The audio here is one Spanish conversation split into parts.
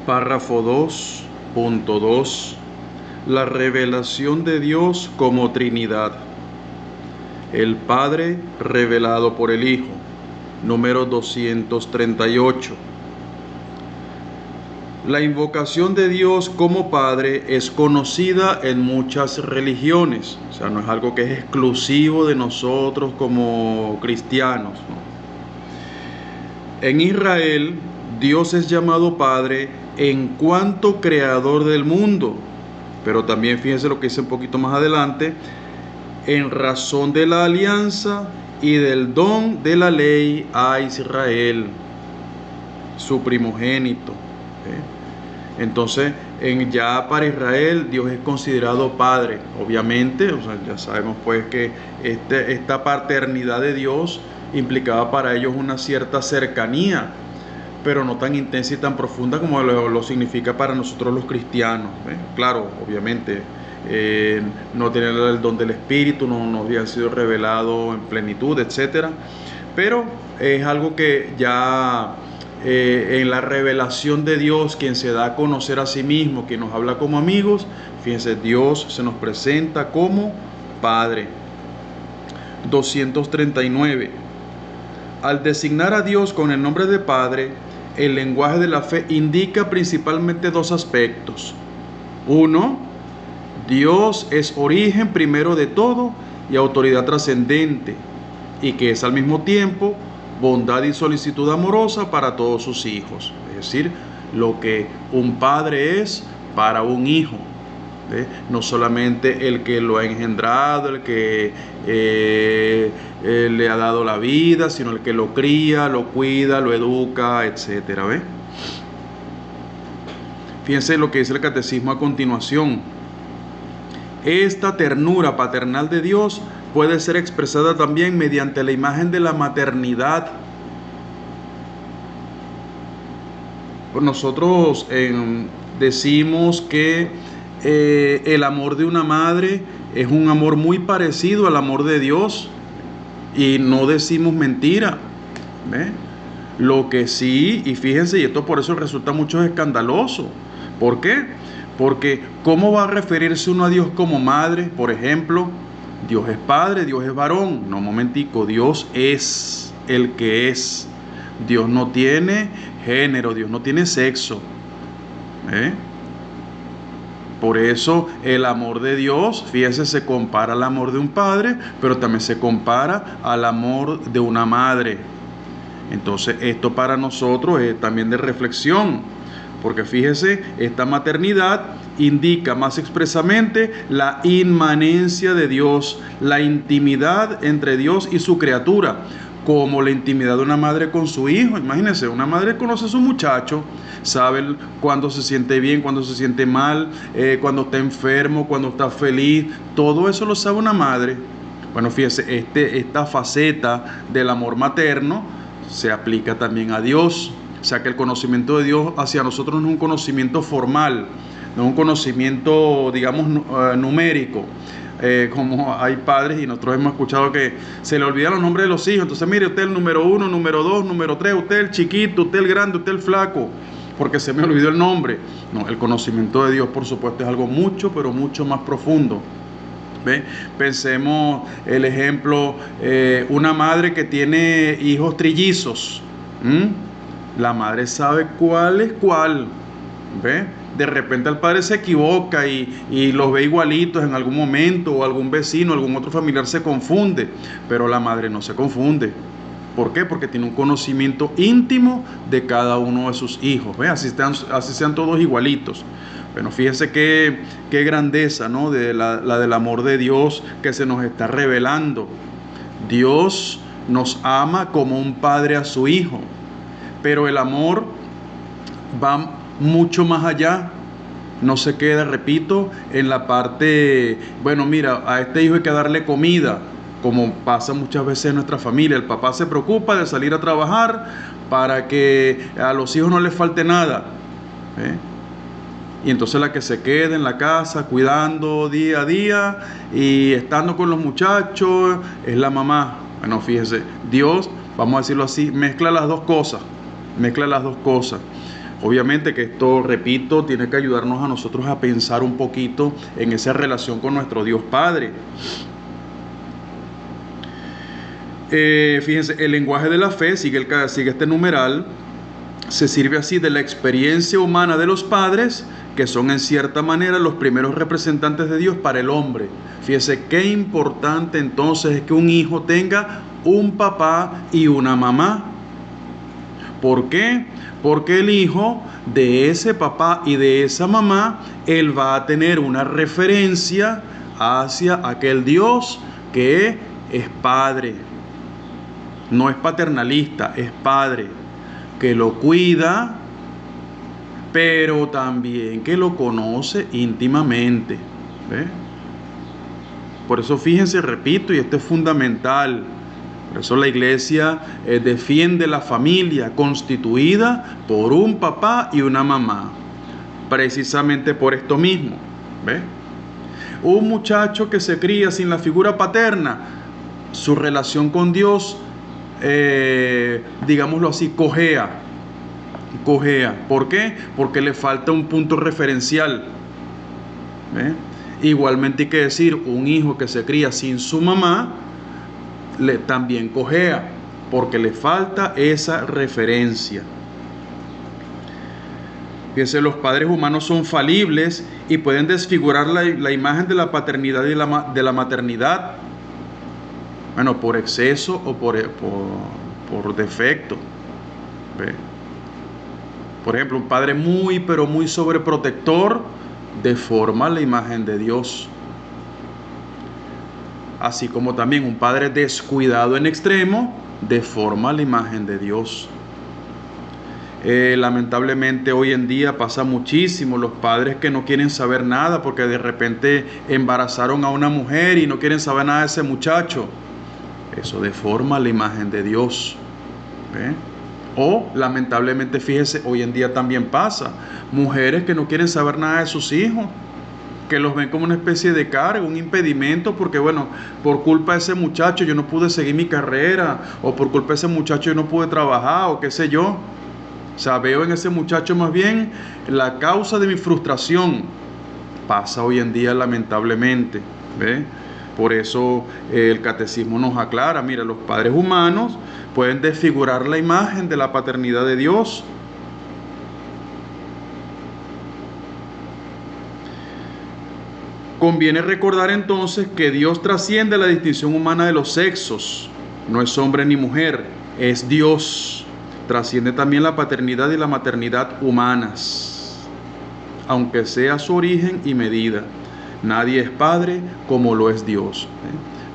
Párrafo 2.2. La revelación de Dios como Trinidad. El Padre revelado por el Hijo. Número 238. La invocación de Dios como Padre es conocida en muchas religiones. O sea, no es algo que es exclusivo de nosotros como cristianos, ¿no? En Israel, Dios es llamado Padre en cuanto creador del mundo. Pero también fíjense lo que dice un poquito más adelante, en razón de la alianza y del don de la ley a Israel, su primogénito. Entonces, ya para Israel, Dios es considerado Padre. Obviamente, o sea, ya sabemos pues que esta paternidad de Dios implicaba para ellos una cierta cercanía, pero no tan intensa y tan profunda como lo significa para nosotros los cristianos. Claro, obviamente, no tener el don del Espíritu, no había sido revelado en plenitud, etc. Pero es algo que ya en la revelación de Dios, quien se da a conocer a sí mismo, quien nos habla como amigos, fíjense, Dios se nos presenta como Padre. 239. Al designar a Dios con el nombre de Padre, el lenguaje de la fe indica principalmente dos aspectos. Uno, Dios es origen primero de todo y autoridad trascendente, y que es al mismo tiempo bondad y solicitud amorosa para todos sus hijos. Es decir, lo que un padre es para un hijo. No solamente el que lo ha engendrado, el que le ha dado la vida, sino el que lo cría, lo cuida, lo educa, etcétera. Fíjense lo que dice el catecismo a continuación. Esta ternura paternal de Dios puede ser expresada también mediante la imagen de la maternidad. Pues nosotros decimos que el amor de una madre es un amor muy parecido al amor de Dios, y no decimos mentira. Lo que sí, y fíjense, y esto por eso resulta mucho escandaloso. ¿Por qué? Porque ¿cómo va a referirse uno a Dios como madre? Por ejemplo, Dios es padre, Dios es varón. No, un momentico, Dios es el que es. Dios no tiene género, Dios no tiene sexo. Por eso el amor de Dios, fíjense, se compara al amor de un padre, pero también se compara al amor de una madre. Entonces esto para nosotros es también de reflexión, porque fíjese, esta maternidad indica más expresamente la inmanencia de Dios, la intimidad entre Dios y su criatura, como la intimidad de una madre con su hijo. Imagínense, una madre conoce a su muchacho, sabe cuándo se siente bien, cuándo se siente mal, cuando está enfermo, cuando está feliz, todo eso lo sabe una madre. Bueno, fíjese, esta faceta del amor materno se aplica también a Dios. O sea que el conocimiento de Dios hacia nosotros no es un conocimiento formal, no es un conocimiento, digamos, numérico. Como hay padres y nosotros hemos escuchado que se le olvidan los nombres de los hijos. Entonces, mire, usted el número 1, número 2, número 3, usted el chiquito, usted el grande, usted el flaco, porque se me olvidó el nombre. No, el conocimiento de Dios, por supuesto, es algo mucho, pero mucho más profundo. Pensemos el ejemplo, una madre que tiene hijos trillizos. La madre sabe cuál es cuál. De repente el padre se equivoca y los ve igualitos en algún momento, o algún vecino, algún otro familiar se confunde, pero la madre no se confunde. ¿Por qué? Porque tiene un conocimiento íntimo de cada uno de sus hijos. Así sean todos igualitos. Bueno, fíjese qué grandeza, ¿no? La del amor de Dios que se nos está revelando. Dios nos ama como un padre a su hijo, pero el amor va mucho más allá. No se queda, repito, en la parte, bueno, mira, a este hijo hay que darle comida, como pasa muchas veces en nuestra familia. El papá se preocupa de salir a trabajar para que a los hijos no les falte nada. Y entonces la que se queda en la casa cuidando día a día y estando con los muchachos es la mamá. Bueno, fíjese, Dios, vamos a decirlo así, mezcla las dos cosas. Obviamente que esto, repito, tiene que ayudarnos a nosotros a pensar un poquito en esa relación con nuestro Dios Padre. Fíjense, el lenguaje de la fe, sigue este numeral, se sirve así de la experiencia humana de los padres, que son en cierta manera los primeros representantes de Dios para el hombre. Fíjense qué importante entonces es que un hijo tenga un papá y una mamá. ¿Por qué? Porque el hijo de ese papá y de esa mamá, él va a tener una referencia hacia aquel Dios que es padre. No es paternalista, es padre, que lo cuida, pero también que lo conoce íntimamente. ¿Ve? Por eso fíjense, repito, y esto es fundamental. Por eso la iglesia defiende la familia constituida por un papá y una mamá. Precisamente por esto mismo. ¿Ve? Un muchacho que se cría sin la figura paterna, su relación con Dios, digámoslo así, cojea. ¿Por qué? Porque le falta un punto referencial. ¿Ve? Igualmente hay que decir, un hijo que se cría sin su mamá, también cojea, porque le falta esa referencia. Fíjense, los padres humanos son falibles y pueden desfigurar la imagen de la paternidad y de la maternidad. Bueno, por exceso o por defecto. ¿Ve? Por ejemplo, un padre pero muy sobreprotector deforma la imagen de Dios. Así como también un padre descuidado en extremo deforma la imagen de Dios. Lamentablemente hoy en día pasa muchísimo los padres que no quieren saber nada porque de repente embarazaron a una mujer y no quieren saber nada de ese muchacho. Eso deforma la imagen de Dios. ¿Ve? O lamentablemente, fíjese, hoy en día también pasa, mujeres que no quieren saber nada de sus hijos, que los ven como una especie de carga, un impedimento, porque bueno, por culpa de ese muchacho yo no pude seguir mi carrera, o por culpa de ese muchacho yo no pude trabajar, o qué sé yo. O sea, veo en ese muchacho más bien la causa de mi frustración. Pasa hoy en día lamentablemente, ¿ve? Por eso el catecismo nos aclara, mira, los padres humanos pueden desfigurar la imagen de la paternidad de Dios. Conviene recordar entonces que Dios trasciende la distinción humana de los sexos. No es hombre ni mujer, es Dios. Trasciende también la paternidad y la maternidad humanas, aunque sea su origen y medida. Nadie es padre como lo es Dios.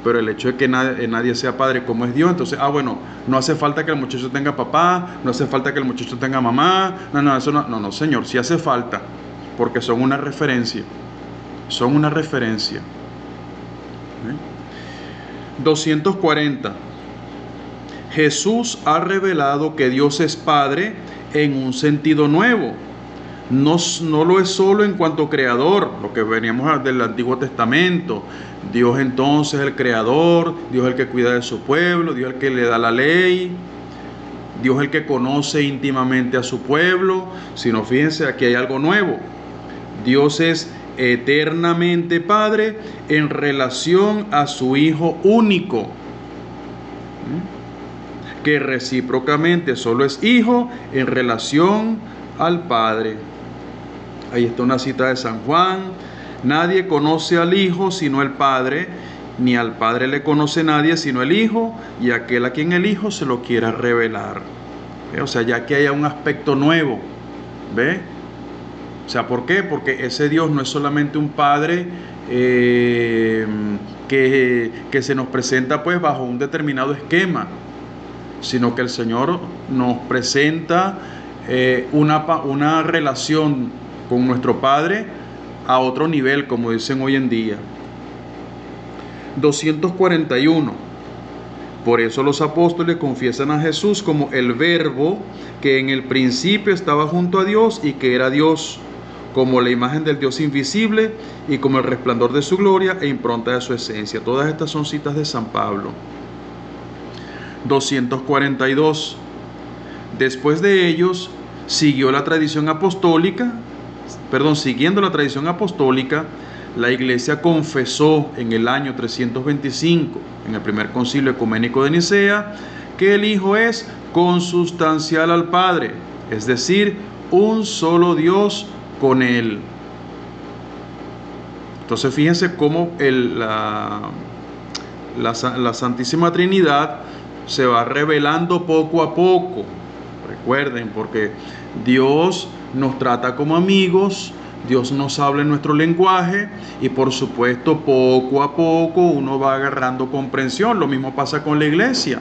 Pero el hecho de que nadie sea padre como es Dios, entonces, bueno, no hace falta que el muchacho tenga papá, no hace falta que el muchacho tenga mamá, no, señor, sí hace falta, porque son una referencia. Son una referencia. 240. Jesús ha revelado que Dios es Padre en un sentido nuevo. No lo es solo en cuanto creador, lo que veníamos del Antiguo Testamento. Dios entonces el creador, Dios el que cuida de su pueblo, Dios el que le da la ley, Dios el que conoce íntimamente a su pueblo. Sino fíjense, aquí hay algo nuevo. Dios es eternamente Padre en relación a su Hijo único, que recíprocamente solo es Hijo en relación al Padre. Ahí está una cita de San Juan: nadie conoce al Hijo sino el Padre, ni al Padre le conoce nadie sino el Hijo, y aquel a quien el Hijo se lo quiera revelar. O sea, ya que haya un aspecto nuevo, ¿ve? O sea, ¿por qué? Porque ese Dios no es solamente un Padre que se nos presenta pues bajo un determinado esquema, sino que el Señor nos presenta una relación con nuestro Padre a otro nivel, como dicen hoy en día. 241. Por eso los apóstoles confiesan a Jesús como el Verbo que en el principio estaba junto a Dios y que era Dios, como la imagen del Dios invisible y como el resplandor de su gloria e impronta de su esencia. Todas estas son citas de San Pablo. 242. Después de ellos, siguiendo la tradición apostólica, la Iglesia confesó en el año 325, en el primer concilio ecuménico de Nicea, que el Hijo es consustancial al Padre, es decir, un solo Dios con Él. Entonces fíjense cómo la Santísima Trinidad se va revelando poco a poco. Recuerden, porque Dios nos trata como amigos, Dios nos habla en nuestro lenguaje y por supuesto poco a poco uno va agarrando comprensión. Lo mismo pasa con la Iglesia.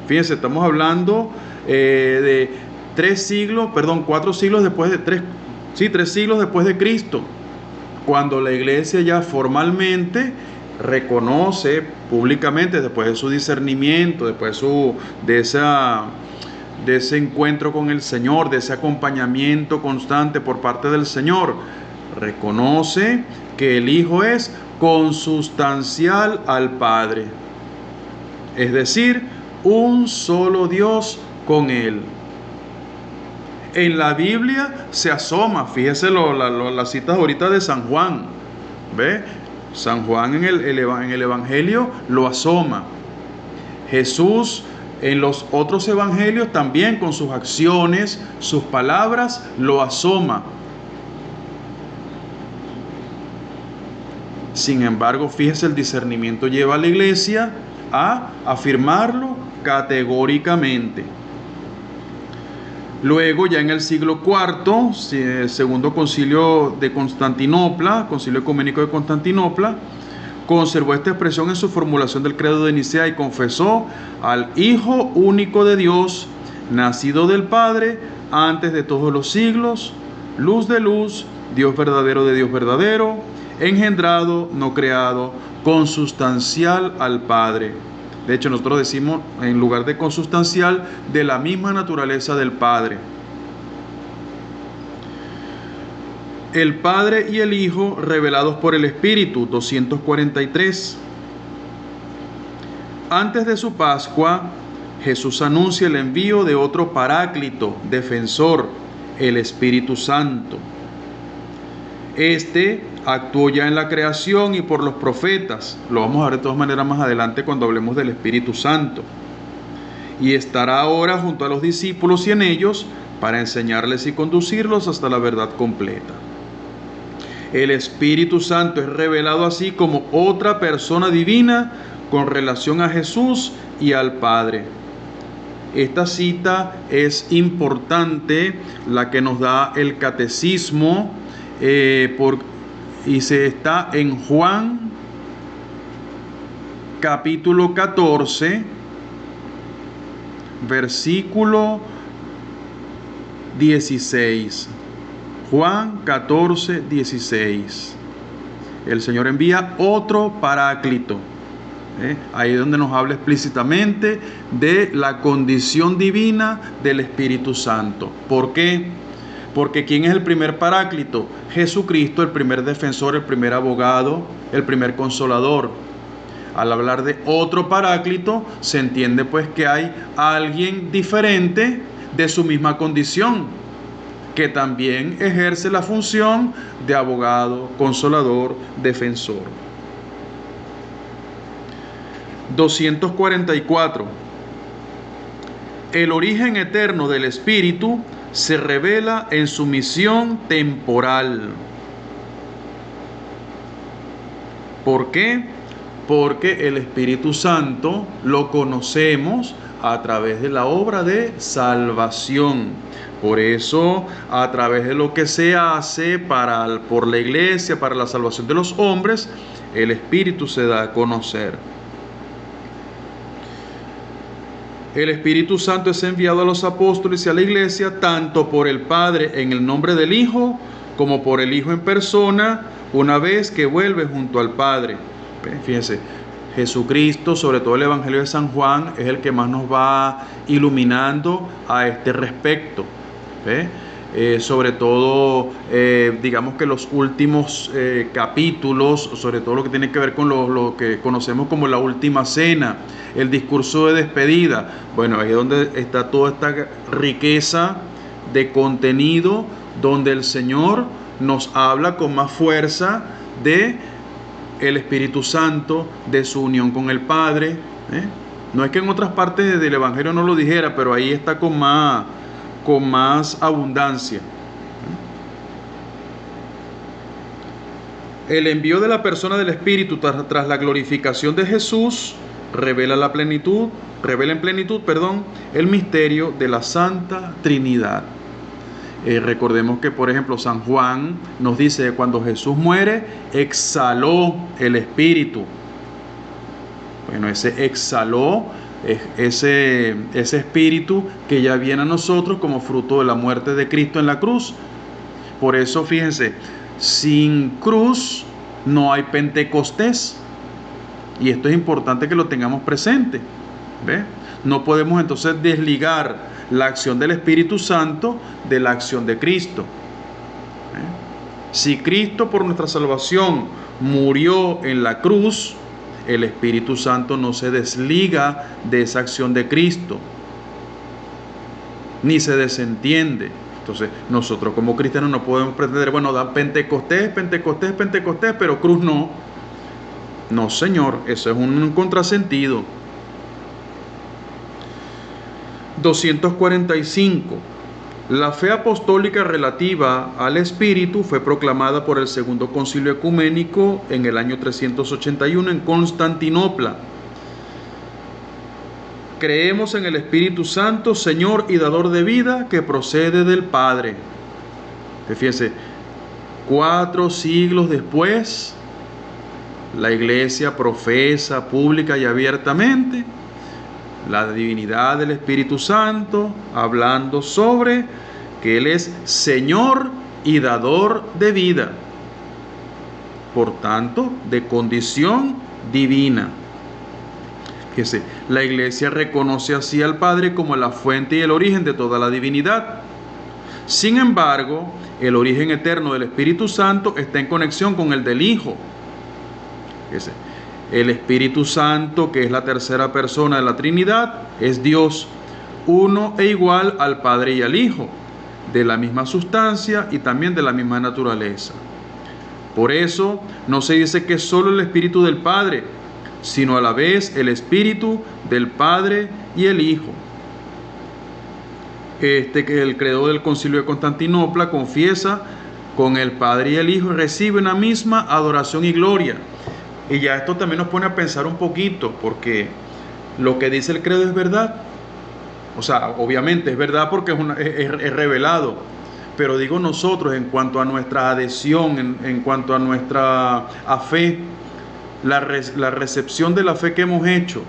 Fíjense, estamos hablando de 3 siglos después de Cristo, cuando la Iglesia ya formalmente reconoce públicamente, después de su discernimiento, después de ese encuentro con el Señor, de ese acompañamiento constante por parte del Señor, reconoce que el Hijo es consustancial al Padre, es decir, un solo Dios con Él. En la Biblia se asoma, fíjese las citas ahorita de San Juan, ¿ve? San Juan en el Evangelio lo asoma. Jesús en los otros evangelios también con sus acciones, sus palabras, lo asoma. Sin embargo, fíjese, el discernimiento lleva a la Iglesia a afirmarlo categóricamente. Luego, ya en el siglo IV, segundo concilio de Constantinopla, concilio ecuménico de Constantinopla, conservó esta expresión en su formulación del credo de Nicea y confesó al Hijo único de Dios, nacido del Padre antes de todos los siglos, luz de luz, Dios verdadero de Dios verdadero, engendrado, no creado, consustancial al Padre. De hecho, nosotros decimos, en lugar de consustancial, de la misma naturaleza del Padre. El Padre y el Hijo revelados por el Espíritu, 243. Antes de su Pascua, Jesús anuncia el envío de otro Paráclito, defensor, el Espíritu Santo. Este actuó ya en la creación y por los profetas. Lo vamos a ver de todas maneras más adelante cuando hablemos del Espíritu Santo. Y estará ahora junto a los discípulos y en ellos para enseñarles y conducirlos hasta la verdad completa. El Espíritu Santo es revelado así como otra persona divina con relación a Jesús y al Padre. Esta cita es importante, la que nos da el catecismo, y se está en Juan capítulo 14, versículo 16. Juan 14, 16. El Señor envía otro Paráclito. Ahí es donde nos habla explícitamente de la condición divina del Espíritu Santo. ¿Por qué? Porque ¿quién es el primer Paráclito? Jesucristo, el primer defensor, el primer abogado, el primer consolador. Al hablar de otro Paráclito, se entiende pues que hay alguien diferente de su misma condición, que también ejerce la función de abogado, consolador, defensor. 244. El origen eterno del Espíritu se revela en su misión temporal. ¿Por qué? Porque el Espíritu Santo lo conocemos a través de la obra de salvación. Por eso, a través de lo que se hace por la Iglesia, para la salvación de los hombres, el Espíritu se da a conocer. El Espíritu Santo es enviado a los apóstoles y a la Iglesia tanto por el Padre en el nombre del Hijo como por el Hijo en persona una vez que vuelve junto al Padre. Fíjense, Jesucristo, sobre todo el Evangelio de San Juan, es el que más nos va iluminando a este respecto. Sobre todo, digamos que los últimos capítulos, sobre todo lo que tiene que ver con lo que conocemos como la última cena, el discurso de despedida. Bueno, ahí es donde está toda esta riqueza de contenido donde el Señor nos habla con más fuerza de el Espíritu Santo, de su unión con el Padre. No es que en otras partes del Evangelio no lo dijera, pero ahí está con más abundancia. El envío de la persona del Espíritu tras la glorificación de Jesús revela en plenitud, el misterio de la Santa Trinidad. Recordemos que, por ejemplo, San Juan nos dice que cuando Jesús muere, exhaló el Espíritu. Bueno, ese exhaló es ese Espíritu que ya viene a nosotros como fruto de la muerte de Cristo en la cruz. Por eso, fíjense, sin cruz no hay Pentecostés. Y esto es importante que lo tengamos presente. ¿Ve? No podemos entonces desligar la acción del Espíritu Santo de la acción de Cristo. Si Cristo por nuestra salvación murió en la cruz, el Espíritu Santo no se desliga de esa acción de Cristo, ni se desentiende. Entonces, nosotros como cristianos no podemos pretender, bueno, da Pentecostés, pero cruz no. No, Señor, eso es un contrasentido. 245. La fe apostólica relativa al Espíritu fue proclamada por el Segundo Concilio Ecuménico en el año 381 en Constantinopla. Creemos en el Espíritu Santo, Señor y dador de vida, que procede del Padre. Fíjense, 4 siglos después, la Iglesia profesa pública y abiertamente la divinidad del Espíritu Santo, hablando sobre que Él es Señor y dador de vida, por tanto, de condición divina. Fíjese, la Iglesia reconoce así al Padre como la fuente y el origen de toda la divinidad. Sin embargo, el origen eterno del Espíritu Santo está en conexión con el del Hijo. Fíjese, el Espíritu Santo, que es la tercera persona de la Trinidad, es Dios, uno e igual al Padre y al Hijo, de la misma sustancia y también de la misma naturaleza. Por eso no se dice que es solo el Espíritu del Padre, sino a la vez el Espíritu del Padre y el Hijo. Que el credo del Concilio de Constantinopla confiesa con el Padre y el Hijo y recibe una misma adoración y gloria. Y ya esto también nos pone a pensar un poquito, porque lo que dice el credo es verdad. O sea, obviamente es verdad porque es revelado. Pero digo nosotros, en cuanto a nuestra adhesión, en cuanto a nuestra fe, la recepción de la fe que hemos hecho,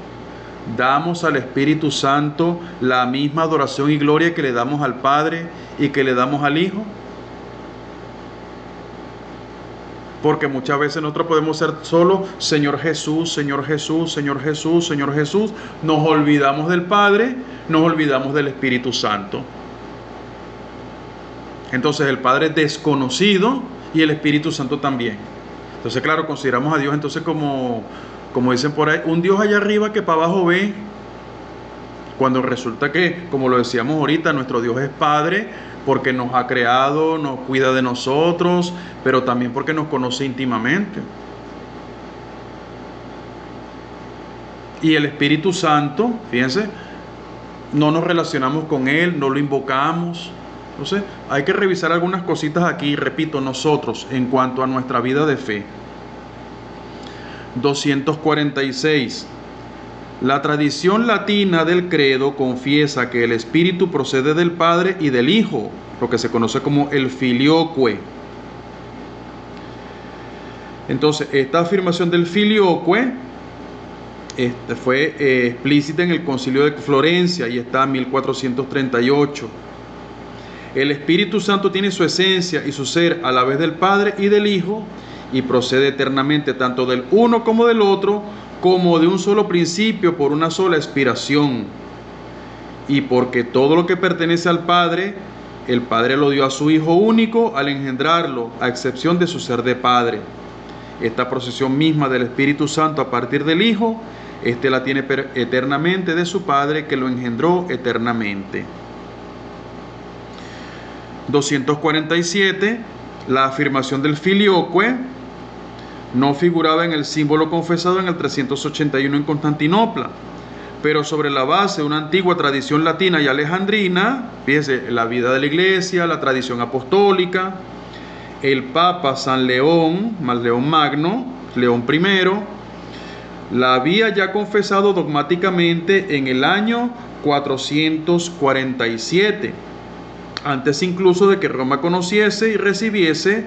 damos al Espíritu Santo la misma adoración y gloria que le damos al Padre y que le damos al Hijo. Porque muchas veces nosotros podemos ser solo Señor Jesús, Señor Jesús, Señor Jesús, Señor Jesús. Nos olvidamos del Padre, nos olvidamos del Espíritu Santo. Entonces el Padre es desconocido y el Espíritu Santo también. Entonces, claro, consideramos a Dios entonces como dicen por ahí, un Dios allá arriba que para abajo ve. Cuando resulta que, como lo decíamos ahorita, nuestro Dios es Padre, porque nos ha creado, nos cuida de nosotros, pero también porque nos conoce íntimamente. Y el Espíritu Santo, fíjense, no nos relacionamos con Él, no lo invocamos. Entonces, hay que revisar algunas cositas aquí, repito, nosotros, en cuanto a nuestra vida de fe. 246. La tradición latina del credo confiesa que el Espíritu procede del Padre y del Hijo, lo que se conoce como el filioque. Entonces, esta afirmación del filioque fue explícita en el Concilio de Florencia y está en 1438. El Espíritu Santo tiene su esencia y su ser a la vez del Padre y del Hijo y procede eternamente tanto del uno como del otro, como de un solo principio por una sola expiración. Y porque todo lo que pertenece al Padre, el Padre lo dio a su Hijo único al engendrarlo, a excepción de su ser de Padre. Esta procesión misma del Espíritu Santo a partir del Hijo, la tiene eternamente de su Padre que lo engendró eternamente. 247, la afirmación del filioque no figuraba en el símbolo confesado en el 381 en Constantinopla, pero sobre la base de una antigua tradición latina y alejandrina, fíjense, la vida de la iglesia, la tradición apostólica, el Papa San León, León Magno, León I, la había ya confesado dogmáticamente en el año 447, antes incluso de que Roma conociese y recibiese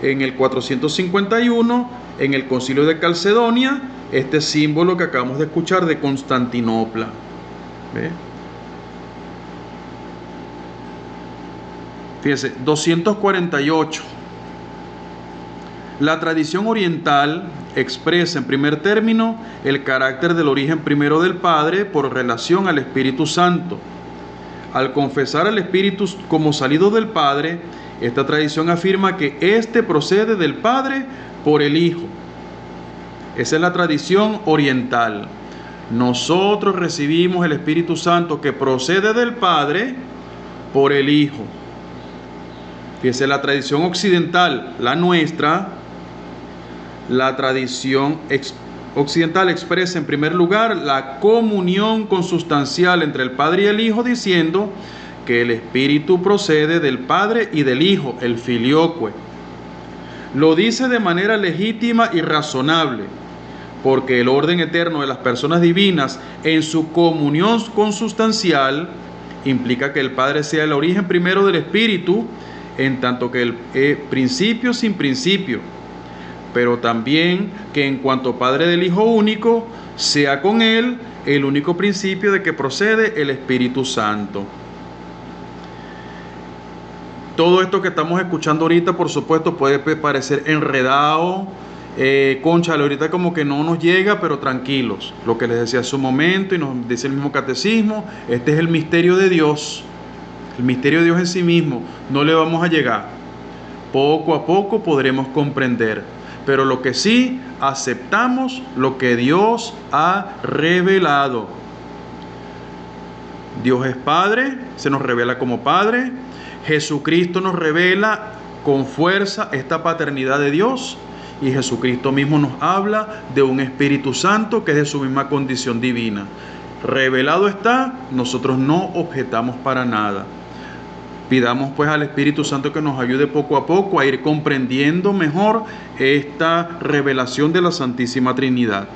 en el 451, en el Concilio de Calcedonia, este símbolo que acabamos de escuchar de Constantinopla. ¿Ve? Fíjense, 248. La tradición oriental expresa en primer término el carácter del origen primero del Padre por relación al Espíritu Santo. Al confesar al Espíritu como salido del Padre, esta tradición afirma que éste procede del Padre por el Hijo. Esa es la tradición oriental. Nosotros recibimos el Espíritu Santo que procede del Padre por el Hijo. Fíjese, la tradición occidental, la nuestra, la tradición occidental expresa en primer lugar la comunión consustancial entre el Padre y el Hijo, diciendo que el Espíritu procede del Padre y del Hijo, el filioque. Lo dice de manera legítima y razonable, porque el orden eterno de las personas divinas en su comunión consustancial implica que el Padre sea el origen primero del Espíritu, en tanto que el principio sin principio, pero también que en cuanto Padre del Hijo único, sea con él el único principio de que procede el Espíritu Santo. Todo esto que estamos escuchando ahorita, por supuesto, puede parecer enredado, cónchale, ahorita como que no nos llega, pero tranquilos. Lo que les decía hace un momento y nos dice el mismo catecismo, este es el misterio de Dios. El misterio de Dios en sí mismo, no le vamos a llegar. Poco a poco podremos comprender. Pero lo que sí, aceptamos lo que Dios ha revelado. Dios es Padre, se nos revela como Padre. Jesucristo nos revela con fuerza esta paternidad de Dios. Y Jesucristo mismo nos habla de un Espíritu Santo que es de su misma condición divina. Revelado está, nosotros no objetamos para nada. Pidamos pues al Espíritu Santo que nos ayude poco a poco a ir comprendiendo mejor esta revelación de la Santísima Trinidad.